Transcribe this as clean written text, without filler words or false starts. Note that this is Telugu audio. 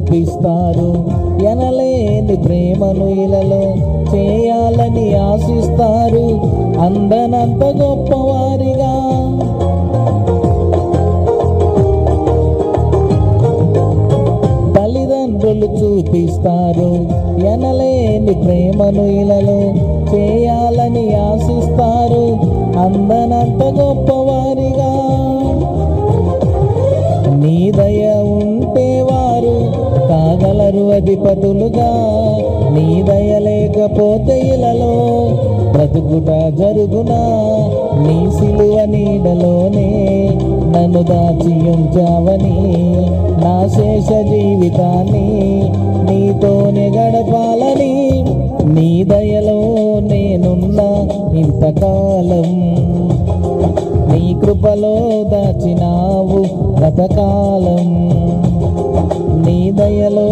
చూపిస్తారు. ఎనలేని ప్రేమను ఇలలో చేయాలని ఆశిస్తారు. అందనంత గొప్పవారిగా తల్లిదండ్రులు చూపిస్తారు. ఎనలేని ప్రేమను ఇలలో చేయాలని ఆశిస్తారు. అందనంత గొప్పవారిగా నీ దయ ఉంటే వారు కాగలరు అధిపతులుగా. నీ దయ లేకపోతే ఇలలో బ్రతుకుట జరుగునా. నీ సిలువ నీడలోనే నన్ను దాచి ఉంచావని నా శేష జీవితాన్ని నీతోనే గడపాలని. నీ దయలో నేనున్నా ఇంతకాలం, నీ కృపలో దాచినావు గతకాలం. నీ దయలో